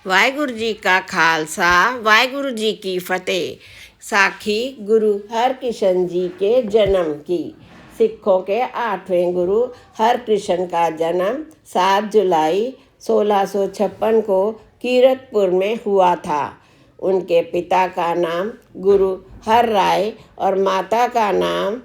वाहिगुरु जी का खालसा, वाहिगुरु जी की फतेह। साखी गुरु हरकृष्ण जी के जन्म की। सिखों के 8वें गुरु हरकृष्ण का जन्म 7 जुलाई 1656 को कीरतपुर में हुआ था। उनके पिता का नाम गुरु हर राय और माता का नाम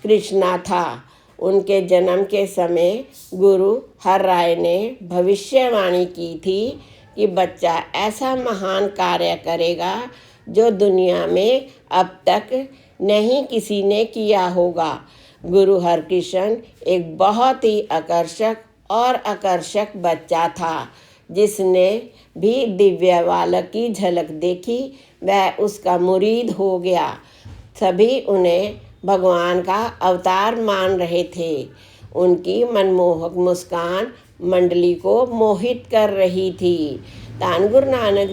कृष्णा था। उनके जन्म के समय गुरु हर राय ने भविष्यवाणी की थी कि बच्चा ऐसा महान कार्य करेगा जो दुनिया में अब तक नहीं किसी ने किया होगा। गुरु हरकृष्ण एक बहुत ही आकर्षक बच्चा था। जिसने भी दिव्य बालक की झलक देखी वह उसका मुरीद हो गया। सभी उन्हें भगवान का अवतार मान रहे थे। उनकी मनमोहक मुस्कान मंडली को मोहित कर रही थी। धन गुरु नानक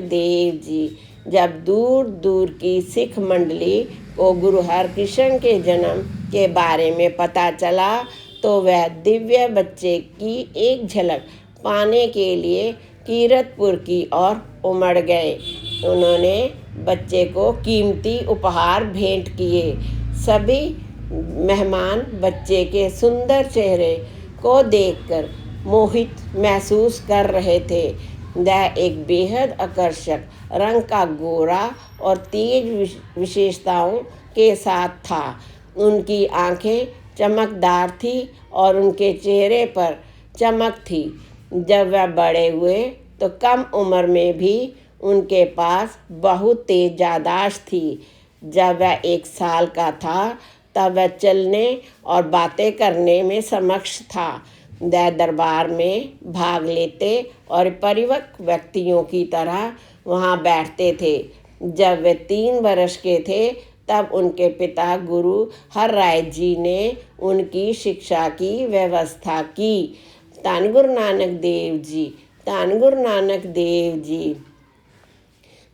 देव जी जब दूर दूर की सिख मंडली को गुरु हरकृष्ण के जन्म के बारे में पता चला तो वह दिव्य बच्चे की एक झलक पाने के लिए कीरतपुर की ओर उमड़ गए। उन्होंने बच्चे को कीमती उपहार भेंट किए। सभी मेहमान बच्चे के सुंदर चेहरे को देखकर मोहित महसूस कर रहे थे। वह एक बेहद आकर्षक रंग का गोरा और तेज विशेषताओं के साथ था। उनकी आंखें चमकदार थी और उनके चेहरे पर चमक थी। जब वह बड़े हुए तो कम उम्र में भी उनके पास बहुत तेज याददाश्त थी। जब वह 1 साल का था तब वह चलने और बातें करने में समक्ष था। वह दरबार में भाग लेते और परिपक्व व्यक्तियों की तरह वहाँ बैठते थे। जब वे 3 वर्ष के थे तब उनके पिता गुरु हर राय जी ने उनकी शिक्षा की व्यवस्था की। धन गुरु नानक देव जी, धन गुरु नानक देव जी।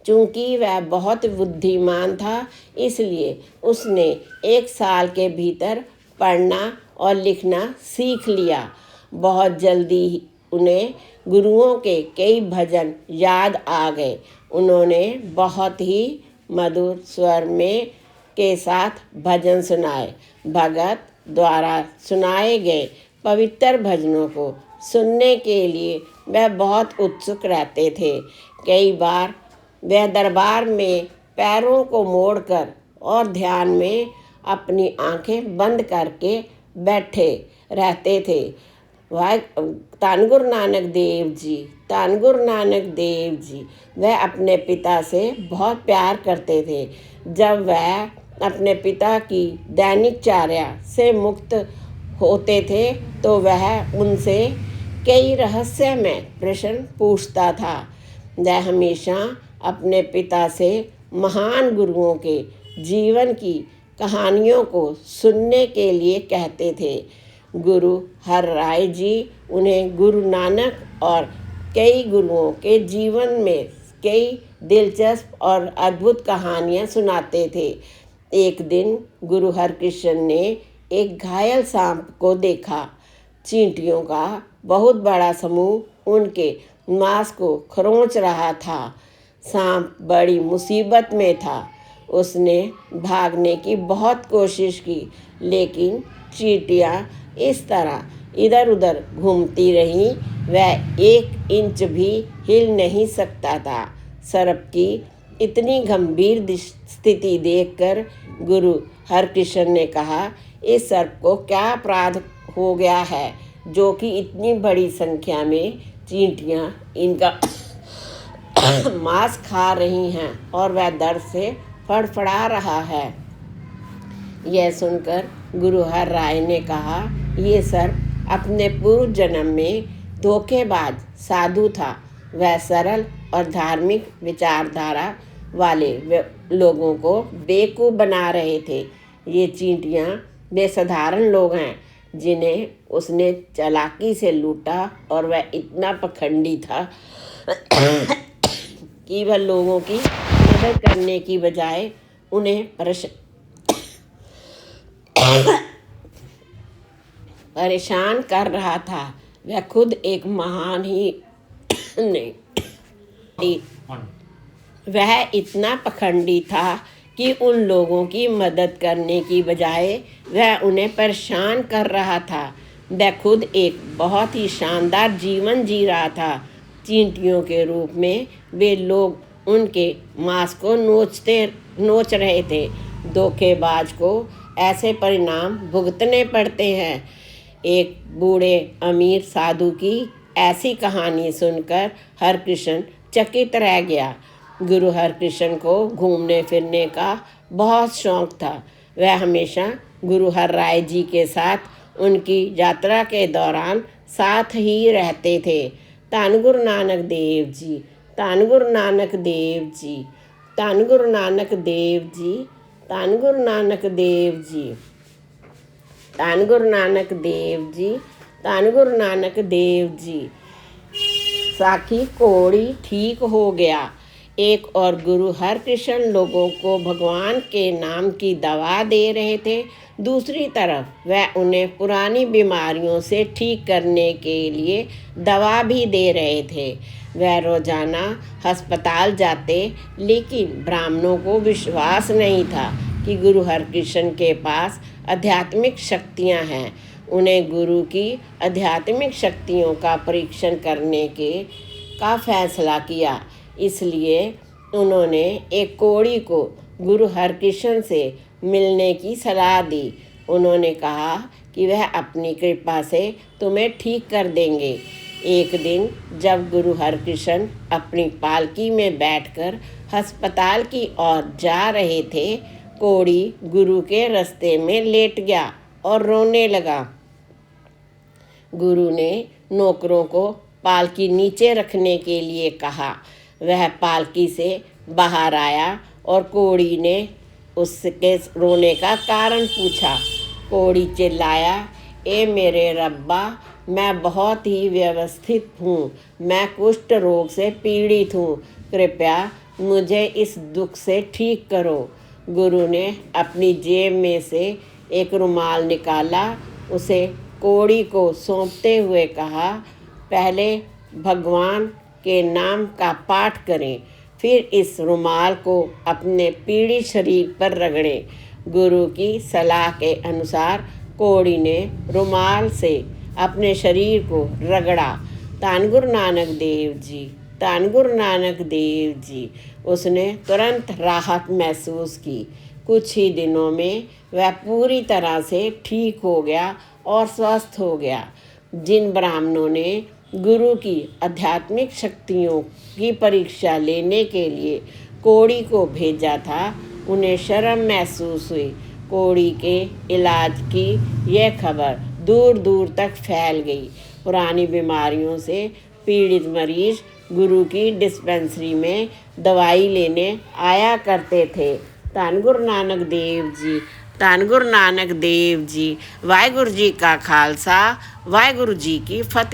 चूंकि वह बहुत बुद्धिमान था इसलिए उसने 1 साल के भीतर पढ़ना और लिखना सीख लिया। बहुत जल्दी उन्हें गुरुओं के कई भजन याद आ गए। उन्होंने बहुत ही मधुर स्वर में के साथ भजन सुनाए। भगत द्वारा सुनाए गए पवित्र भजनों को सुनने के लिए वह बहुत उत्सुक रहते थे। कई बार वह दरबार में पैरों को मोड़कर और ध्यान में अपनी आंखें बंद करके बैठे रहते थे। धन गुरु नानक देव जी, धन गुरु नानक देव जी। वह अपने पिता से बहुत प्यार करते थे। जब वह अपने पिता की दैनिकचर्या से मुक्त होते थे तो वह उनसे कई रहस्यमय प्रश्न पूछता था। वह हमेशा अपने पिता से महान गुरुओं के जीवन की कहानियों को सुनने के लिए कहते थे। गुरु हर राय जी उन्हें गुरु नानक और कई गुरुओं के जीवन में कई दिलचस्प और अद्भुत कहानियाँ सुनाते थे। एक दिन गुरु हरकृष्ण ने एक घायल सांप को देखा। चींटियों का बहुत बड़ा समूह उनके मांस को खरोंच रहा था। सांप बड़ी मुसीबत में था। उसने भागने की बहुत कोशिश की लेकिन चींटियाँ इस तरह इधर उधर घूमती रहीं। वह 1 इंच भी हिल नहीं सकता था। सर्प की इतनी गंभीर स्थिति देखकर गुरु हरकृष्ण ने कहा, इस सर्प को क्या अपराध हो गया है जो कि इतनी बड़ी संख्या में चींटियाँ इनका मांस खा रही हैं और वह दर्द से फड़फड़ा रहा है। यह सुनकर गुरु हर राय ने कहा, ये सर्प अपने पूर्व जन्म में धोखेबाज साधु था। वह सरल और धार्मिक विचारधारा वाले लोगों को बेवकूफ़ बना रहे थे। ये चींटियाँ वे साधारण लोग हैं जिन्हें उसने चालाकी से लूटा और वह इतना पखंडी था कि वह लोगों की मदद करने की बजाय उन्हें परेशान कर रहा था। वह खुद एक महान ही नहीं, वह इतना पखंडी था कि उन लोगों की मदद करने की बजाय वह उन्हें परेशान कर रहा था। वह खुद एक बहुत ही शानदार जीवन जी रहा था। चींटियों के रूप में वे लोग उनके मांस को नोच रहे थे। धोखेबाज को ऐसे परिणाम भुगतने पड़ते हैं। एक बूढ़े अमीर साधु की ऐसी कहानी सुनकर हरकृष्ण चकित रह गया। गुरु हरकृष्ण को घूमने फिरने का बहुत शौक था। वह हमेशा गुरु हर राय जी के साथ उनकी यात्रा के दौरान साथ ही रहते थे। धन गुरु नानक देव जी, धन गुरु नानक देव जी, धन गुरु नानक देव जी, धन गुरु नानक देव जी, धन गुरु नानक देव जी, धन गुरु नानक देव जी। साखी कोड़ी ठीक हो गया। एक और गुरु हरकृष्ण लोगों को भगवान के नाम की दवा दे रहे थे। दूसरी तरफ वह उन्हें पुरानी बीमारियों से ठीक करने के लिए दवा भी दे रहे थे। वह रोजाना अस्पताल जाते, लेकिन ब्राह्मणों को विश्वास नहीं था कि गुरु हरकृष्ण के पास आध्यात्मिक शक्तियाँ हैं। उन्हें गुरु की आध्यात्मिक शक्तियों का परीक्षण करने का फैसला किया। इसलिए उन्होंने एक कोढ़ी को गुरु हरकृष्ण से मिलने की सलाह दी। उन्होंने कहा कि वह अपनी कृपा से तुम्हें ठीक कर देंगे। एक दिन जब गुरु हरकृष्ण अपनी पालकी में बैठकर अस्पताल की ओर जा रहे थे, कोढ़ी गुरु के रास्ते में लेट गया और रोने लगा। गुरु ने नौकरों को पालकी नीचे रखने के लिए कहा। वह पालकी से बाहर आया और कोढ़ी ने उसके रोने का कारण पूछा। कोढ़ी चिल्लाया, ए मेरे रब्बा, मैं बहुत ही व्यवस्थित हूँ। मैं कुष्ठ रोग से पीड़ित हूँ। कृपया मुझे इस दुख से ठीक करो। गुरु ने अपनी जेब में से एक रुमाल निकाला। उसे कोढ़ी को सौंपते हुए कहा, पहले भगवान के नाम का पाठ करें, फिर इस रुमाल को अपने पीड़ित शरीर पर रगड़ें। गुरु की सलाह के अनुसार कोढ़ी ने रुमाल से अपने शरीर को रगड़ा। धन गुरु नानक देव जी, धन गुरु नानक देव जी। उसने तुरंत राहत महसूस की। कुछ ही दिनों में वह पूरी तरह से ठीक हो गया और स्वस्थ हो गया। जिन ब्राह्मणों ने गुरु की आध्यात्मिक शक्तियों की परीक्षा लेने के लिए कोढ़ी को भेजा था, उन्हें शर्म महसूस हुई। कोढ़ी के इलाज की यह खबर दूर दूर तक फैल गई। पुरानी बीमारियों से पीड़ित मरीज गुरु की डिस्पेंसरी में दवाई लेने आया करते थे। धन गुरु नानक देव जी, धन गुरु नानक देव जी। वाहिगुरु जी का खालसा, वाहिगुरु जी की फतेह।